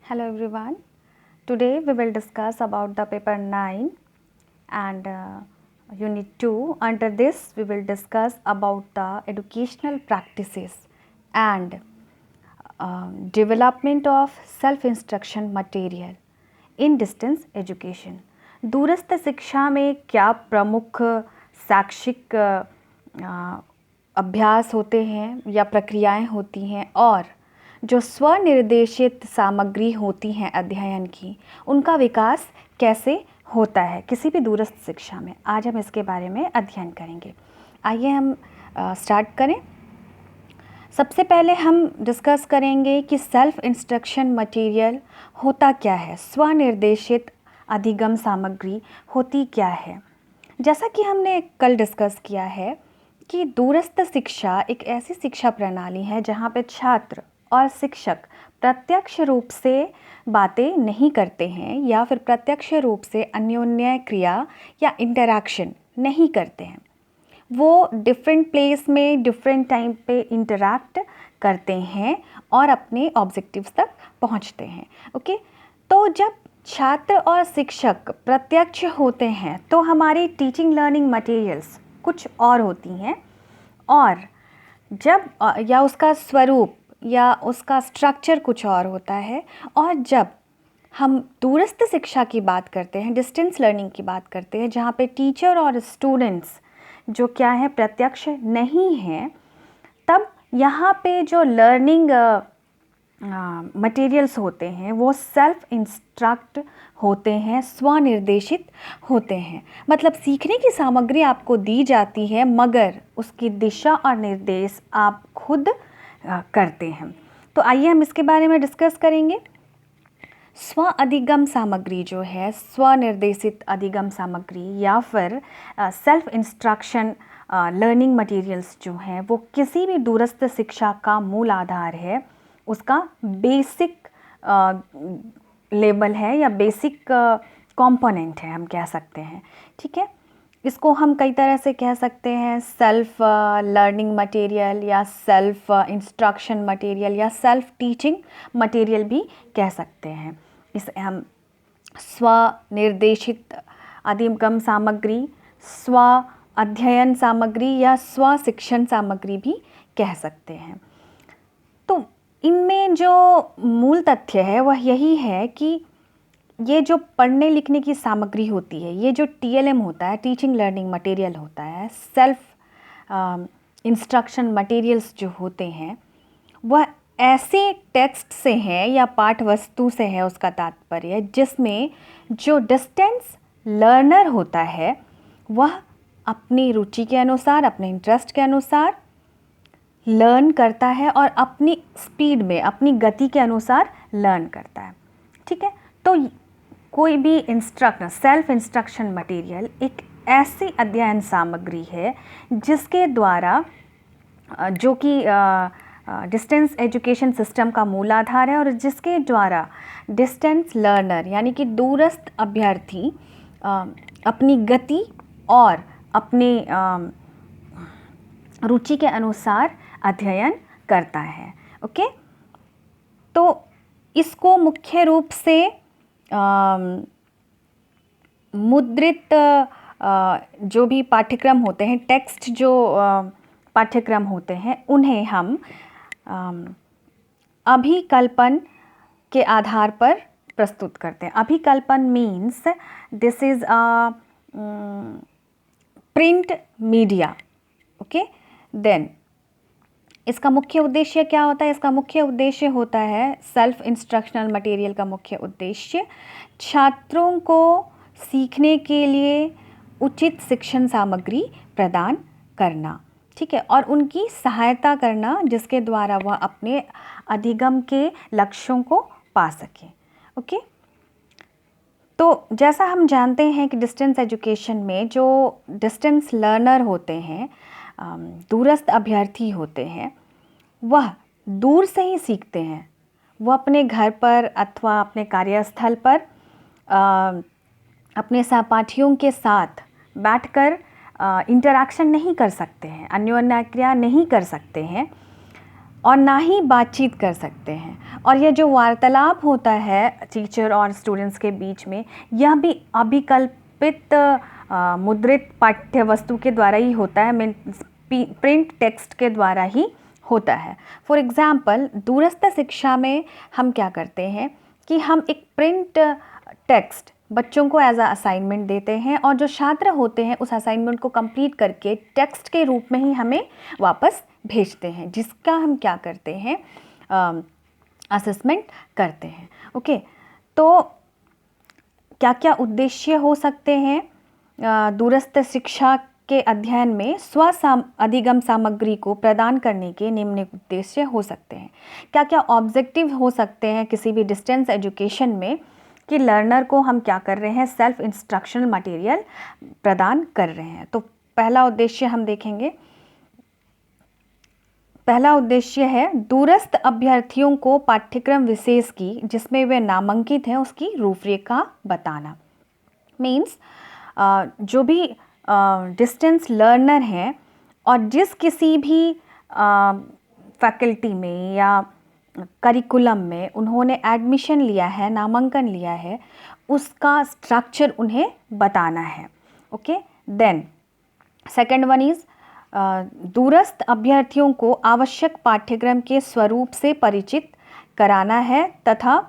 Hello everyone. Today we will discuss about the paper 9 and unit 2. Under this we will discuss about the educational practices and development of self instruction material in distance education. दूरस्थ शिक्षा में क्या प्रमुख शैक्षिक अभ्यास होते हैं या प्रक्रियाएं होती हैं और जो स्वनिर्देशित सामग्री होती हैं अध्ययन की, उनका विकास कैसे होता है किसी भी दूरस्थ शिक्षा में। आज हम इसके बारे में अध्ययन करेंगे। आइए हम स्टार्ट करें। सबसे पहले हम डिस्कस करेंगे कि सेल्फ इंस्ट्रक्शन मटेरियल होता क्या है, स्वनिर्देशित अधिगम सामग्री होती क्या है। जैसा कि हमने कल डिस्कस किया है कि दूरस्थ शिक्षा एक ऐसी शिक्षा प्रणाली है जहाँ पे छात्र और शिक्षक प्रत्यक्ष रूप से बातें नहीं करते हैं या फिर प्रत्यक्ष रूप से अन्योन्य क्रिया या इंटरैक्शन नहीं करते हैं। वो डिफरेंट प्लेस में डिफरेंट टाइम पे इंटरैक्ट करते हैं और अपने ऑब्जेक्टिव्स तक पहुंचते हैं। ओके, तो जब छात्र और शिक्षक प्रत्यक्ष होते हैं तो हमारी टीचिंग लर्निंग मटेरियल्स कुछ और होती हैं, और जब या उसका स्वरूप या उसका स्ट्रक्चर कुछ और होता है। और जब हम दूरस्थ शिक्षा की बात करते हैं, डिस्टेंस लर्निंग की बात करते हैं, जहाँ पे टीचर और स्टूडेंट्स जो क्या है प्रत्यक्ष नहीं हैं, तब यहाँ पे जो लर्निंग मटेरियल्स होते हैं वो सेल्फ इंस्ट्रक्ट होते हैं, स्वनिर्देशित होते हैं। मतलब सीखने की सामग्री आपको दी जाती है मगर उसकी दिशा और निर्देश आप खुद करते हैं। तो आइए हम इसके बारे में डिस्कस करेंगे। स्व अधिगम सामग्री जो है, स्वनिर्देशित अधिगम सामग्री या फिर सेल्फ इंस्ट्रक्शन लर्निंग मटेरियल्स जो हैं वो किसी भी दूरस्थ शिक्षा का मूल आधार है, उसका बेसिक लेवल है या बेसिक कंपोनेंट है, हम कह सकते हैं। ठीक है, इसको हम कई तरह से कह सकते हैं, सेल्फ लर्निंग मटेरियल या सेल्फ इंस्ट्रक्शन मटेरियल या सेल्फ टीचिंग मटेरियल भी कह सकते हैं। इसे हम स्वनिर्देशित अधिगम सामग्री, स्व अध्ययन सामग्री या स्व शिक्षण सामग्री भी कह सकते हैं। तो इनमें जो मूल तथ्य है वह यही है कि ये जो पढ़ने लिखने की सामग्री होती है, ये जो TLM होता है, टीचिंग लर्निंग मटेरियल होता है, सेल्फ इंस्ट्रक्शन मटेरियल्स जो होते हैं वह ऐसे टेक्स्ट से हैं या पाठ वस्तु से है, उसका तात्पर्य, जिसमें जो डिस्टेंस लर्नर होता है वह अपनी रुचि के अनुसार, अपने इंटरेस्ट के अनुसार लर्न करता है और अपनी स्पीड में, अपनी गति के अनुसार लर्न करता है। ठीक है, तो कोई भी सेल्फ इंस्ट्रक्शन मटेरियल एक ऐसी अध्ययन सामग्री है जिसके द्वारा, जो कि डिस्टेंस एजुकेशन सिस्टम का मूल आधार है और जिसके द्वारा डिस्टेंस लर्नर यानी कि दूरस्थ अभ्यर्थी अपनी गति और अपनी रुचि के अनुसार अध्ययन करता है। ओके, तो इसको मुख्य रूप से मुद्रित जो भी पाठ्यक्रम होते हैं, टेक्स्ट जो पाठ्यक्रम होते हैं, उन्हें हम अभिकल्पन के आधार पर प्रस्तुत करते हैं। अभिकल्पन means this is print media. Okay, then इसका मुख्य उद्देश्य क्या होता है? इसका मुख्य उद्देश्य होता है, सेल्फ इंस्ट्रक्शनल मटेरियल का मुख्य उद्देश्य छात्रों को सीखने के लिए उचित शिक्षण सामग्री प्रदान करना। ठीक है, और उनकी सहायता करना जिसके द्वारा वह अपने अधिगम के लक्ष्यों को पा सके। ओके, तो जैसा हम जानते हैं कि डिस्टेंस एजुकेशन में जो डिस्टेंस लर्नर होते हैं, दूरस्थ अभ्यर्थी होते हैं, वह दूर से ही सीखते हैं। वह अपने घर पर अथवा अपने कार्यस्थल पर अपने सहपाठियों के साथ बैठकर इंटरैक्शन नहीं कर सकते हैं, अन्योन्य क्रिया नहीं कर सकते हैं। और ना ही बातचीत कर सकते हैं। और यह जो वार्तालाप होता है टीचर और स्टूडेंट्स के बीच में, यह भी अभिकल्पित मुद्रित पाठ्य वस्तु के द्वारा ही होता है, मीन्स प्रिंट टेक्स्ट के द्वारा ही होता है। फॉर एग्ज़ाम्पल, दूरस्थ शिक्षा में हम क्या करते हैं कि हम एक प्रिंट टेक्स्ट बच्चों को एज अ असाइनमेंट देते हैं, और जो छात्र होते हैं उस असाइनमेंट को कंप्लीट करके टेक्स्ट के रूप में ही हमें वापस भेजते हैं, जिसका हम क्या करते हैं, असेसमेंट करते हैं। ओके, तो क्या क्या उद्देश्य हो सकते हैं दूरस्थ शिक्षा के अध्ययन में? अधिगम सामग्री को प्रदान करने के निम्न उद्देश्य हो सकते हैं। क्या क्या ऑब्जेक्टिव हो सकते हैं किसी भी डिस्टेंस एजुकेशन में, कि लर्नर को हम क्या कर रहे हैं, सेल्फ इंस्ट्रक्शनल मटेरियल प्रदान कर रहे हैं। तो पहला उद्देश्य हम देखेंगे। पहला उद्देश्य है दूरस्थ अभ्यर्थियों को पाठ्यक्रम विशेष की, जिसमें वे नामांकित हैं, उसकी रूपरेखा बताना। मीन्स जो भी डिस्टेंस लर्नर हैं और जिस किसी भी फैकल्टी में या करिकुलम में उन्होंने एडमिशन लिया है, नामांकन लिया है, उसका स्ट्रक्चर उन्हें बताना है। Okay, then second one is दूरस्थ अभ्यर्थियों को आवश्यक पाठ्यक्रम के स्वरूप से परिचित कराना है तथा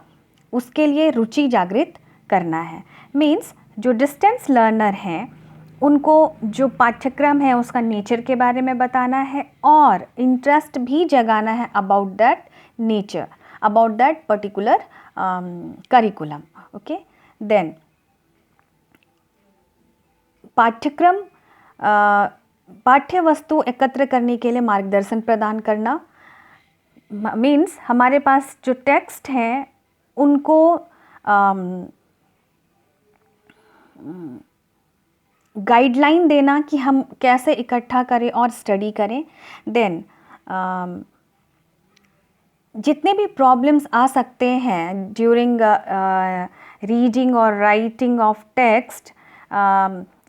उसके लिए रुचि जागृत करना है। मीन्स जो डिस्टेंस लर्नर हैं उनको जो पाठ्यक्रम है उसका नेचर के बारे में बताना है और इंटरेस्ट भी जगाना है about that nature, about that particular curriculum. Okay, then पाठ्यक्रम पाठ्य वस्तु एकत्र करने के लिए मार्गदर्शन प्रदान करना। मीन्स हमारे पास जो टेक्स्ट हैं उनको गाइडलाइन देना कि हम कैसे इकट्ठा करें और स्टडी करें। देन जितने भी प्रॉब्लम्स आ सकते हैं ड्यूरिंग रीडिंग और writing of text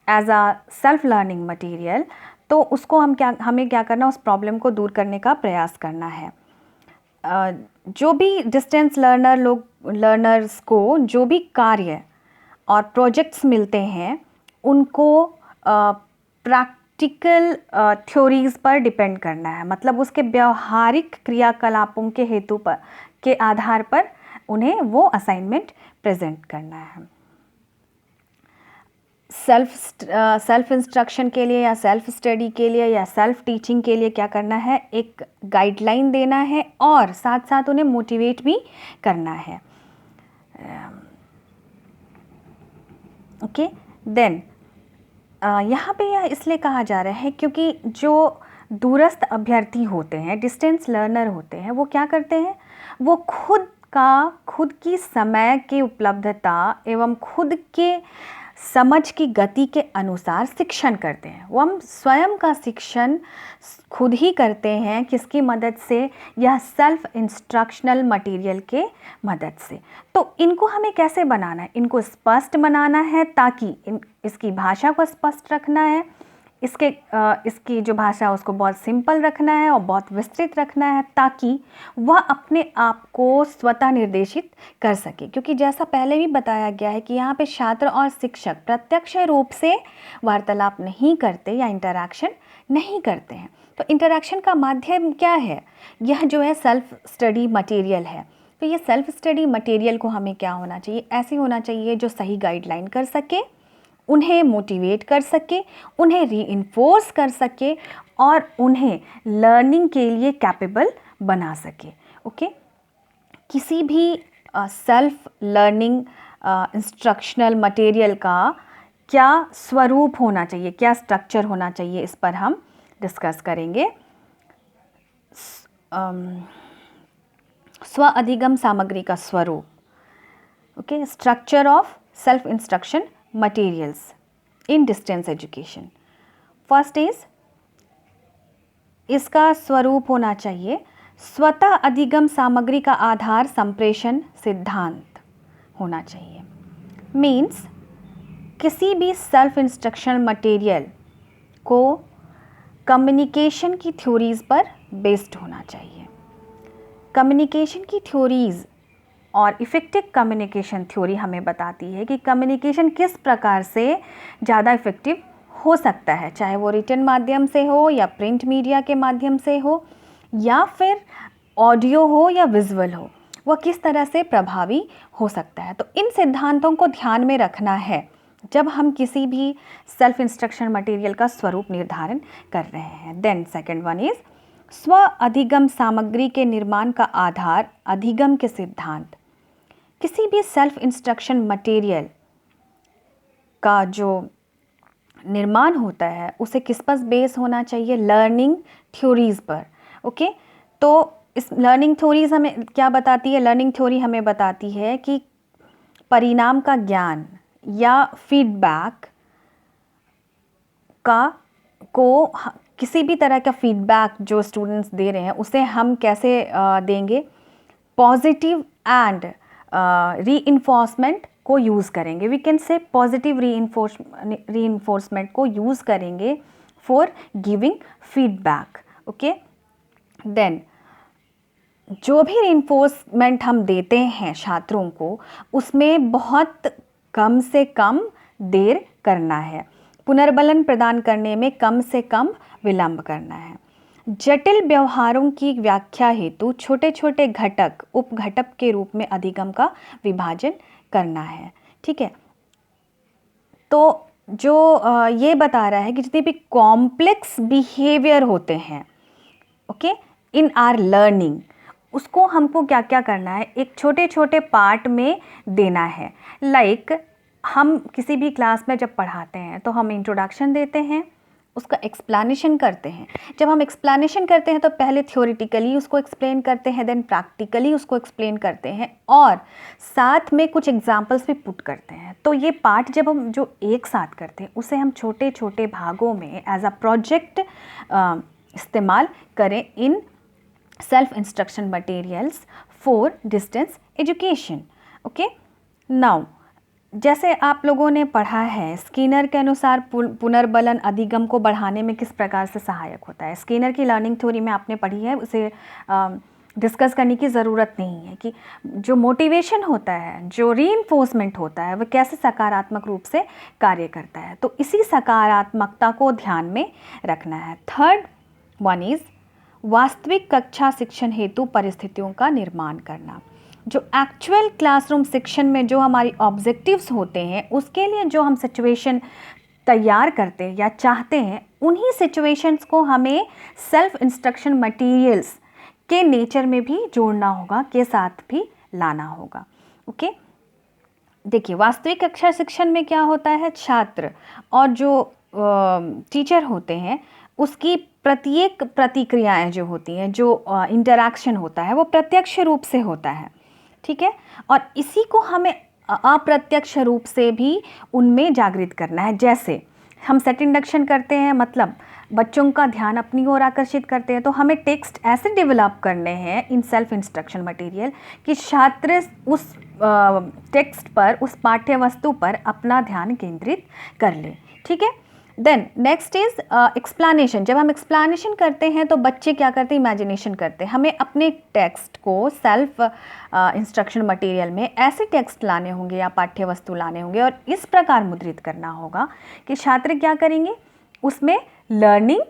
as a self learning material, तो उसको हमें क्या करना, उस प्रॉब्लम को दूर करने का प्रयास करना है। जो भी डिस्टेंस लर्नर्स को जो भी कार्य और प्रोजेक्ट्स मिलते हैं उनको प्रैक्टिकल थ्योरीज़ पर डिपेंड करना है, मतलब उसके व्यवहारिक क्रियाकलापों के हेतु पर के आधार पर उन्हें वो असाइनमेंट प्रेजेंट करना है। सेल्फ इंस्ट्रक्शन के लिए या सेल्फ स्टडी के लिए या सेल्फ टीचिंग के लिए क्या करना है, एक गाइडलाइन देना है और साथ साथ उन्हें मोटिवेट भी करना है। ओके, देन यहाँ पे यह इसलिए कहा जा रहा है क्योंकि जो दूरस्थ अभ्यर्थी होते हैं, डिस्टेंस लर्नर होते हैं, वो क्या करते हैं, वो खुद की समय की उपलब्धता एवं खुद के समझ की गति के अनुसार शिक्षण करते हैं। वो हम स्वयं का शिक्षण खुद ही करते हैं, किसकी मदद से, यह सेल्फ इंस्ट्रक्शनल मटेरियल के मदद से। तो इनको हमें कैसे बनाना है, इनको स्पष्ट बनाना है ताकि इसकी भाषा को स्पष्ट रखना है, इसकी जो भाषा है उसको बहुत सिंपल रखना है और बहुत विस्तृत रखना है ताकि वह अपने आप को स्वतः निर्देशित कर सके। क्योंकि जैसा पहले भी बताया गया है कि यहाँ पे छात्र और शिक्षक प्रत्यक्ष रूप से वार्तालाप नहीं करते या इंटरैक्शन नहीं करते हैं। तो इंटरैक्शन का माध्यम क्या है, यह जो है सेल्फ स्टडी मटेरियल है। तो ये सेल्फ स्टडी मटेरियल को हमें क्या होना चाहिए, ऐसे होना चाहिए जो सही गाइडलाइन कर सके, उन्हें मोटिवेट कर सके, उन्हें रीइंफोर्स कर सके और उन्हें लर्निंग के लिए कैपेबल बना सके। ओके, किसी भी सेल्फ लर्निंग इंस्ट्रक्शनल मटेरियल का क्या स्वरूप होना चाहिए, क्या स्ट्रक्चर होना चाहिए, इस पर हम डिस्कस करेंगे। स्व अधिगम सामग्री का स्वरूप। Okay, structure of self instruction materials in distance education. First is, इसका स्वरूप होना चाहिए स्वतः अधिगम सामग्री का आधार संप्रेषण सिद्धांत होना चाहिए। मीन्स किसी भी सेल्फ इंस्ट्रक्शनल मटेरियल को कम्युनिकेशन की थ्योरीज पर बेस्ड होना चाहिए। कम्युनिकेशन की थ्योरीज़ और इफ़ेक्टिव कम्युनिकेशन थ्योरी हमें बताती है कि कम्युनिकेशन किस प्रकार से ज़्यादा इफ़ेक्टिव हो सकता है, चाहे वो रिटन माध्यम से हो या प्रिंट मीडिया के माध्यम से हो या फिर ऑडियो हो या विजुअल हो, वह किस तरह से प्रभावी हो सकता है। तो इन सिद्धांतों को ध्यान में रखना है जब हम किसी भी सेल्फ इंस्ट्रक्शन मटेरियल का स्वरूप निर्धारण कर रहे हैं। देन सेकंड वन इज स्व अधिगम सामग्री के निर्माण का आधार अधिगम के सिद्धांत। किसी भी सेल्फ इंस्ट्रक्शन मटेरियल का जो निर्माण होता है उसे किस पर बेस होना चाहिए, लर्निंग थ्योरीज़ पर। ओके, तो इस लर्निंग थ्योरीज़ हमें क्या बताती है, लर्निंग थ्योरी हमें बताती है कि परिणाम का ज्ञान या फीडबैक किसी भी तरह का फीडबैक जो स्टूडेंट्स दे रहे हैं उसे हम कैसे देंगे, पॉजिटिव एंड रीइंफोर्समेंट को यूज़ करेंगे। We can say positive reinforcement को यूज़ करेंगे for giving feedback. Okay, then जो भी रीइंफोर्समेंट हम देते हैं छात्रों को उसमें बहुत कम से कम देर करना है, पुनर्बलन प्रदान करने में कम से कम विलंब करना है। जटिल व्यवहारों की व्याख्या हेतु छोटे छोटे घटक उपघटक के रूप में अधिगम का विभाजन करना है। ठीक है, तो जो ये बता रहा है कि जितने भी कॉम्प्लेक्स बिहेवियर होते हैं ओके इन आर लर्निंग, उसको हमको क्या क्या करना है, एक छोटे छोटे पार्ट में देना है। लाइक हम किसी भी क्लास में जब पढ़ाते हैं तो हम इंट्रोडक्शन देते हैं, उसका एक्सप्लेनेशन करते हैं। जब हम एक्सप्लेनेशन करते हैं तो पहले थ्योरेटिकली उसको एक्सप्लेन करते हैं, देन प्रैक्टिकली उसको एक्सप्लेन करते हैं और साथ में कुछ एग्जांपल्स भी पुट करते हैं। तो ये पार्ट जब हम जो एक साथ करते हैं उसे हम छोटे छोटे भागों में एज अ प्रोजेक्ट इस्तेमाल करें in self instruction materials for distance education. Okay, now जैसे आप लोगों ने पढ़ा है स्किनर के अनुसार पुनर्बलन अधिगम को बढ़ाने में किस प्रकार से सहायक होता है। स्किनर की लर्निंग थ्योरी में आपने पढ़ी है, उसे डिस्कस करने की ज़रूरत नहीं है कि जो मोटिवेशन होता है, जो रीइंफोर्समेंट होता है, वह कैसे सकारात्मक रूप से कार्य करता है। तो इसी सकारात्मकता को ध्यान में रखना है। थर्ड वन इज़ वास्तविक कक्षा शिक्षण हेतु परिस्थितियों का निर्माण करना। जो एक्चुअल क्लासरूम शिक्षण में जो हमारी ऑब्जेक्टिव्स होते हैं उसके लिए जो हम सिचुएशन तैयार करते हैं या चाहते हैं, उन्हीं सिचुएशंस को हमें सेल्फ इंस्ट्रक्शन मटेरियल्स के नेचर में भी जोड़ना होगा, के साथ भी लाना होगा। ओके, देखिए वास्तविक कक्षा शिक्षण में क्या होता है, छात्र और जो टीचर होते हैं उसकी प्रत्येक प्रतिक्रियाएं जो होती हैं, जो इंटरैक्शन होता है वो प्रत्यक्ष रूप से होता है। ठीक है, और इसी को हमें अप्रत्यक्ष रूप से भी उनमें जागृत करना है। जैसे हम सेट इंडक्शन करते हैं, मतलब बच्चों का ध्यान अपनी ओर आकर्षित करते हैं, तो हमें टेक्स्ट ऐसे डेवलप करने हैं इन सेल्फ इंस्ट्रक्शन मटेरियल कि छात्र उस टेक्स्ट पर, उस पाठ्य वस्तु पर अपना ध्यान केंद्रित कर ले। ठीक है, देन नेक्स्ट इज एक्सप्लेनेशन। जब हम एक्सप्लेनेशन करते हैं तो बच्चे क्या करते हैं, इमेजिनेशन करते हैं। हमें अपने टेक्स्ट को सेल्फ इंस्ट्रक्शन मटेरियल में ऐसे टेक्स्ट लाने होंगे या पाठ्य वस्तु लाने होंगे और इस प्रकार मुद्रित करना होगा कि छात्र क्या करेंगे, उसमें लर्निंग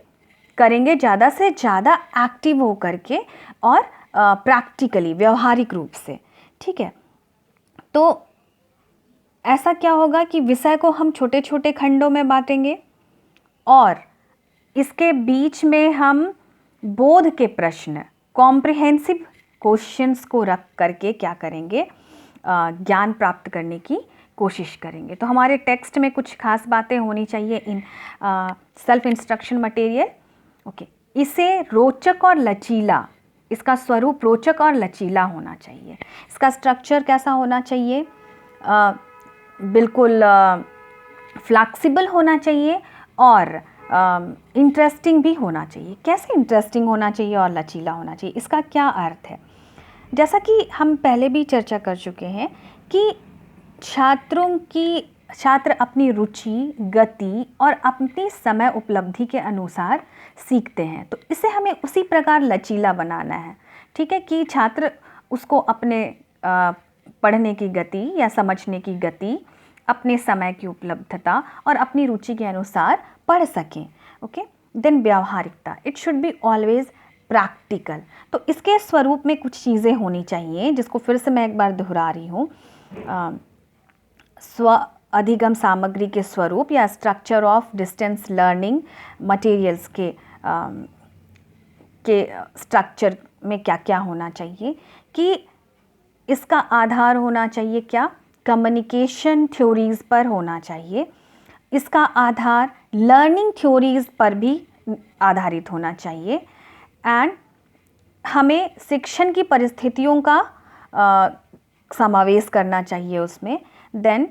करेंगे ज़्यादा से ज़्यादा एक्टिव हो करके और प्रैक्टिकली व्यवहारिक रूप से। ठीक है, तो ऐसा क्या होगा कि विषय को हम छोटे छोटे खंडों में बांटेंगे और इसके बीच में हम बोध के प्रश्न, कॉम्प्रिहेंसिव क्वेश्चंस को रख करके क्या करेंगे, ज्ञान प्राप्त करने की कोशिश करेंगे। तो हमारे टेक्स्ट में कुछ खास बातें होनी चाहिए in self instruction material. Okay, इसे रोचक और लचीला, इसका स्वरूप रोचक और लचीला होना चाहिए। इसका स्ट्रक्चर कैसा होना चाहिए, बिल्कुल फ्लेक्सिबल होना चाहिए और इंटरेस्टिंग भी होना चाहिए। कैसे इंटरेस्टिंग होना चाहिए और लचीला होना चाहिए, इसका क्या अर्थ है। जैसा कि हम पहले भी चर्चा कर चुके हैं कि छात्र अपनी रुचि, गति और अपनी समय उपलब्धि के अनुसार सीखते हैं, तो इसे हमें उसी प्रकार लचीला बनाना है। ठीक है, कि छात्र उसको अपने पढ़ने की गति या समझने की गति, अपने समय की उपलब्धता और अपनी रुचि के अनुसार पढ़ सकें। ओके, देन व्यवहारिकता, it should be always practical. तो इसके स्वरूप में कुछ चीज़ें होनी चाहिए, जिसको फिर से मैं एक बार दोहरा रही हूँ। स्व अधिगम सामग्री के स्वरूप या structure of distance learning materials के स्ट्रक्चर में क्या क्या होना चाहिए, कि इसका आधार होना चाहिए क्या, कम्युनिकेशन थ्योरीज़ पर होना चाहिए। इसका आधार लर्निंग थ्योरीज़ पर भी आधारित होना चाहिए। एंड हमें शिक्षण की परिस्थितियों का समावेश करना चाहिए उसमें। देन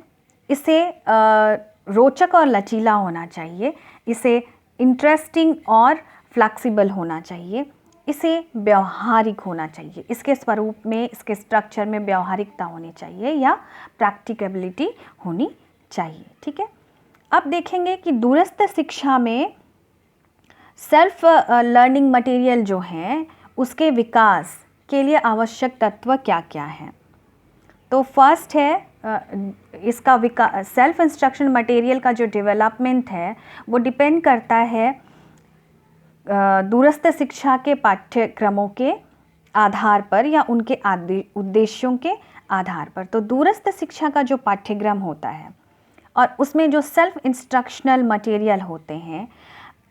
इसे रोचक और लचीला होना चाहिए, इसे इंटरेस्टिंग और फ्लेक्सिबल होना चाहिए, इसे व्यवहारिक होना चाहिए। इसके स्वरूप में, इसके स्ट्रक्चर में व्यवहारिकता होनी चाहिए या प्रैक्टिकेबिलिटी होनी चाहिए। ठीक है, अब देखेंगे कि दूरस्थ शिक्षा में सेल्फ लर्निंग मटेरियल जो हैं उसके विकास के लिए आवश्यक तत्व क्या क्या हैं। तो फर्स्ट है इसका विकास, सेल्फ इंस्ट्रक्शन मटेरियल का जो डेवलपमेंट है वो डिपेंड करता है दूरस्थ शिक्षा के पाठ्यक्रमों के आधार पर या उनके उद्देश्यों के आधार पर। तो दूरस्थ शिक्षा का जो पाठ्यक्रम होता है और उसमें जो सेल्फ इंस्ट्रक्शनल मटेरियल होते हैं,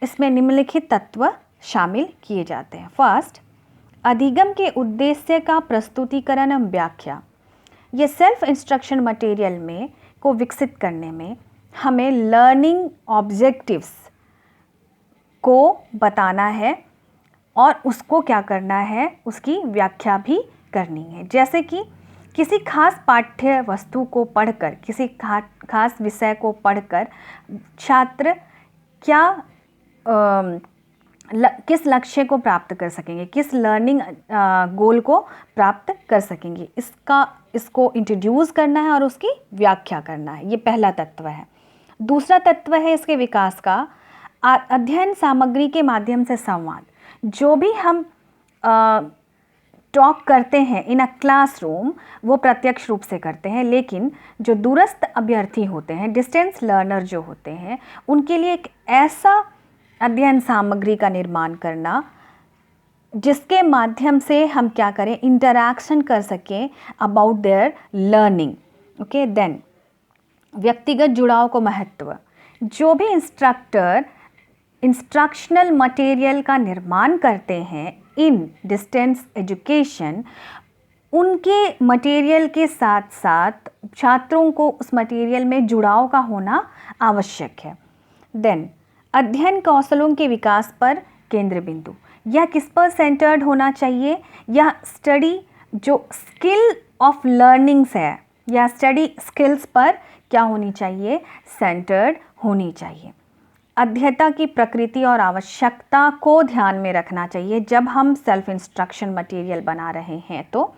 इसमें निम्नलिखित तत्व शामिल किए जाते हैं। फर्स्ट, अधिगम के उद्देश्य का प्रस्तुतिकरण एवं व्याख्या। ये सेल्फ इंस्ट्रक्शन मटेरियल में को विकसित करने में हमें लर्निंग ऑब्जेक्टिव्स को बताना है और उसको क्या करना है, उसकी व्याख्या भी करनी है। जैसे कि किसी खास पाठ्य वस्तु को पढ़कर, किसी खास विषय को पढ़कर छात्र क्या किस लक्ष्य को प्राप्त कर सकेंगे, किस लर्निंग गोल को प्राप्त कर सकेंगे, इसको इंट्रोड्यूस करना है और उसकी व्याख्या करना है। ये पहला तत्व है। दूसरा तत्व है इसके विकास का अध्ययन सामग्री के माध्यम से संवाद। जो भी हम टॉक करते हैं इन अ क्लासरूम वो प्रत्यक्ष रूप से करते हैं, लेकिन जो दूरस्थ अभ्यर्थी होते हैं, डिस्टेंस लर्नर जो होते हैं, उनके लिए एक ऐसा अध्ययन सामग्री का निर्माण करना जिसके माध्यम से हम क्या करें, इंटरैक्शन कर सकें about their learning. Okay, then व्यक्तिगत जुड़ाव को महत्व। जो भी इंस्ट्रक्टर इंस्ट्रक्शनल मटेरियल का निर्माण करते हैं इन डिस्टेंस एजुकेशन, उनके मटेरियल के साथ साथ छात्रों को उस मटेरियल में जुड़ाव का होना आवश्यक है। देन अध्ययन कौशलों के विकास पर केंद्र बिंदु। यह किस पर सेंटर्ड होना चाहिए, यह स्टडी जो स्किल ऑफ लर्निंग्स है या स्टडी स्किल्स पर क्या होनी चाहिए, सेंटर्ड होनी चाहिए। अध्येता की प्रकृति और आवश्यकता को ध्यान में रखना चाहिए जब हम सेल्फ इंस्ट्रक्शन मटेरियल बना रहे हैं। तो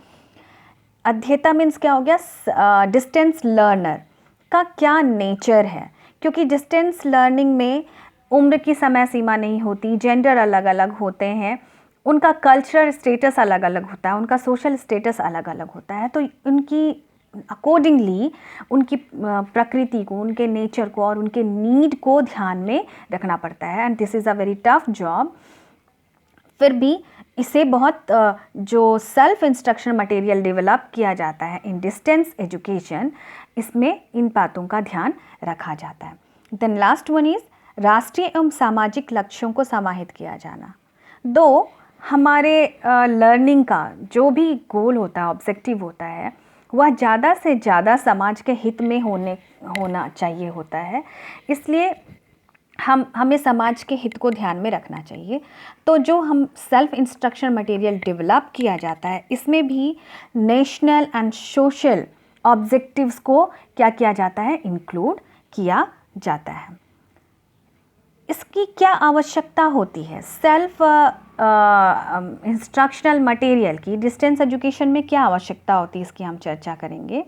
अध्येता मीन्स क्या हो गया, डिस्टेंस लर्नर का क्या नेचर है, क्योंकि डिस्टेंस लर्निंग में उम्र की समय सीमा नहीं होती, जेंडर अलग अलग होते हैं, उनका कल्चरल स्टेटस अलग अलग होता है, उनका सोशल स्टेटस अलग अलग होता है। तो उनकी अकॉर्डिंगली उनकी प्रकृति को, उनके नेचर को और उनके नीड को ध्यान में रखना पड़ता है। And this is a very tough job. फिर भी इसे बहुत जो सेल्फ इंस्ट्रक्शन मटेरियल डेवलप किया जाता है इन डिस्टेंस एजुकेशन, इसमें इन बातों का ध्यान रखा जाता है। देन लास्ट वन इज़ राष्ट्रीय एवं सामाजिक लक्ष्यों को समाहित किया जाना। दो हमारे लर्निंग का जो भी गोल होता है, ऑब्जेक्टिव होता है, वह ज़्यादा से ज़्यादा समाज के हित में होना चाहिए होता है, इसलिए हमें समाज के हित को ध्यान में रखना चाहिए। तो जो हम सेल्फ इंस्ट्रक्शन मटेरियल डेवलप किया जाता है, इसमें भी नेशनल एंड सोशल ऑब्जेक्टिव्स को क्या किया जाता है, इंक्लूड किया जाता है। इसकी क्या आवश्यकता होती है, सेल्फ इंस्ट्रक्शनल मटेरियल की डिस्टेंस एजुकेशन में क्या आवश्यकता होती है, इसकी हम चर्चा करेंगे।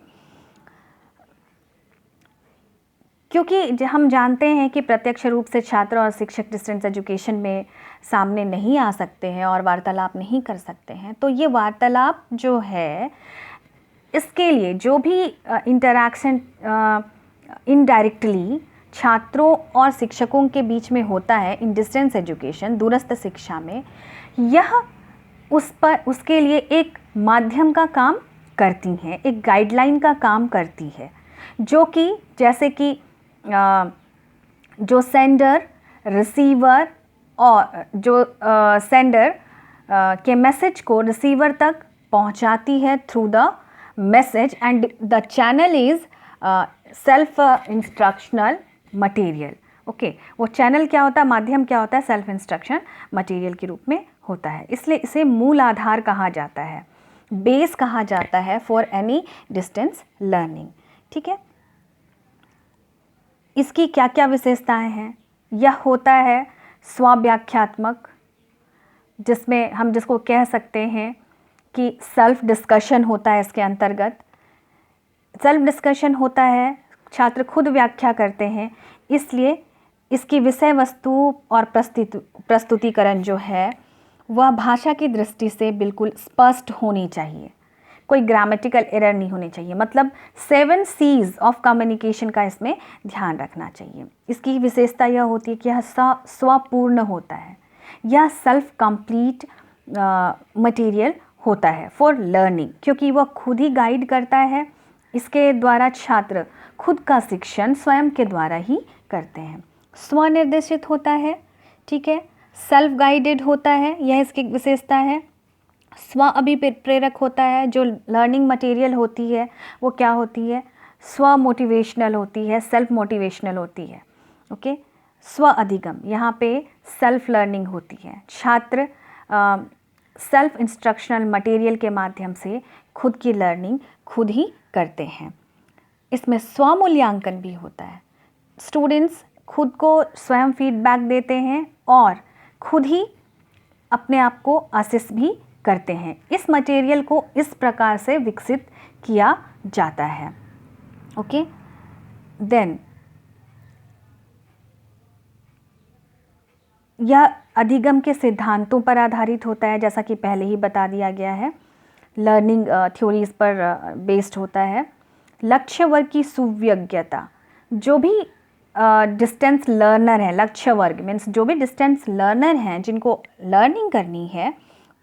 क्योंकि हम जानते हैं कि प्रत्यक्ष रूप से छात्र और शिक्षक डिस्टेंस एजुकेशन में सामने नहीं आ सकते हैं और वार्तालाप नहीं कर सकते हैं, तो ये वार्तालाप जो है इसके लिए जो भी इंटरैक्शन इनडायरेक्टली छात्रों और शिक्षकों के बीच में होता है इन डिस्टेंस एजुकेशन, दूरस्थ शिक्षा में, यह उसके लिए एक माध्यम का काम करती हैं, एक गाइडलाइन का काम करती है, जो कि जैसे कि जो सेंडर रिसीवर और जो सेंडर के मैसेज को रिसीवर तक पहुंचाती है through the message, and the channel is self instructional material. Okay, वो चैनल क्या होता है, माध्यम क्या होता है, सेल्फ इंस्ट्रक्शन मटेरियल के रूप में होता है। इसलिए इसे मूल आधार कहा जाता है, बेस कहा जाता है फॉर एनी डिस्टेंस लर्निंग। ठीक है, इसकी क्या क्या विशेषताएं हैं? यह होता है स्वव्याख्यात्मक, जिसमें हम जिसको कह सकते हैं कि सेल्फ डिस्कशन होता है। इसके अंतर्गत सेल्फ डिस्कशन होता है, छात्र खुद व्याख्या करते हैं, इसलिए इसकी विषय वस्तु और प्रस्तुतिकरण जो है वह भाषा की दृष्टि से बिल्कुल स्पष्ट होनी चाहिए, कोई ग्रामेटिकल एरर नहीं होनी चाहिए। मतलब 7 C's ऑफ कम्युनिकेशन का इसमें ध्यान रखना चाहिए। इसकी विशेषता यह होती है कि यह स्वपूर्ण होता है, यह सेल्फ कंप्लीट मटेरियल होता है फॉर लर्निंग, क्योंकि वह खुद ही गाइड करता है। इसके द्वारा छात्र खुद का शिक्षण स्वयं के द्वारा ही करते हैं। स्वनिर्देशित होता है, ठीक है, सेल्फ गाइडेड होता है, यह इसकी विशेषता है। स्व अभिप्रेरक होता है, जो लर्निंग मटेरियल होती है वो क्या होती है, स्व मोटिवेशनल होती है, सेल्फ मोटिवेशनल होती है। ओके, स्व अधिगम, यहाँ पे सेल्फ लर्निंग होती है। छात्र सेल्फ इंस्ट्रक्शनल मटेरियल के माध्यम से खुद की लर्निंग खुद ही करते हैं। इसमें स्वमूल्यांकन भी होता है, स्टूडेंट्स खुद को स्वयं फीडबैक देते हैं और खुद ही अपने आप को असेस भी करते हैं। इस मटेरियल को इस प्रकार से विकसित किया जाता है। ओके, देन यह अधिगम के सिद्धांतों पर आधारित होता है, जैसा कि पहले ही बता दिया गया है, लर्निंग थ्योरीज पर बेस्ड होता है। लक्ष्य वर्ग की सुविज्ञता, जो भी डिस्टेंस लर्नर है, लक्ष्य वर्ग मीन्स जो भी डिस्टेंस लर्नर हैं जिनको लर्निंग करनी है,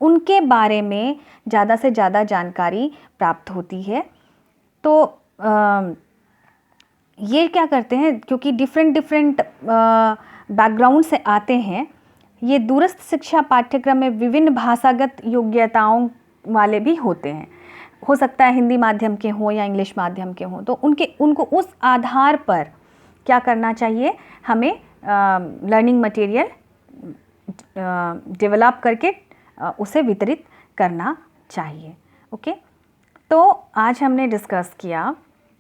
उनके बारे में ज़्यादा से ज़्यादा जानकारी प्राप्त होती है। तो ये क्या करते हैं, क्योंकि डिफरेंट बैकग्राउंड से आते हैं, ये दूरस्थ शिक्षा पाठ्यक्रम में विभिन्न भाषागत योग्यताओं वाले भी होते हैं। हो सकता है हिंदी माध्यम के हों या इंग्लिश माध्यम के हों, तो उनको उस आधार पर क्या करना चाहिए, हमें लर्निंग मटेरियल डेवलप करके उसे वितरित करना चाहिए। ओके, तो आज हमने डिस्कस किया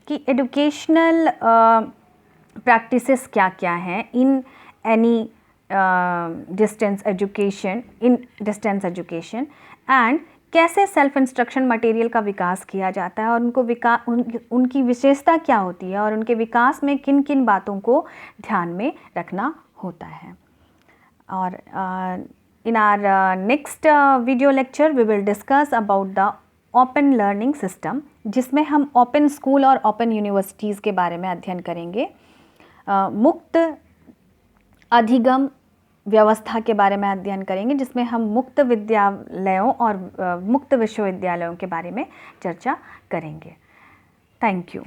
कि एजुकेशनल प्रैक्टिसेस क्या क्या हैं in any distance education, and कैसे सेल्फ इंस्ट्रक्शन मटेरियल का विकास किया जाता है और उनकी विशेषता क्या होती है और उनके विकास में किन किन बातों को ध्यान में रखना होता है। और in our next video lecture we will discuss about the open learning system, जिसमें हम ओपन स्कूल और ओपन यूनिवर्सिटीज़ के बारे में अध्ययन करेंगे। मुक्त अधिगम व्यवस्था के बारे में अध्ययन करेंगे, जिसमें हम मुक्त विद्यालयों और मुक्त विश्वविद्यालयों के बारे में चर्चा करेंगे। Thank you.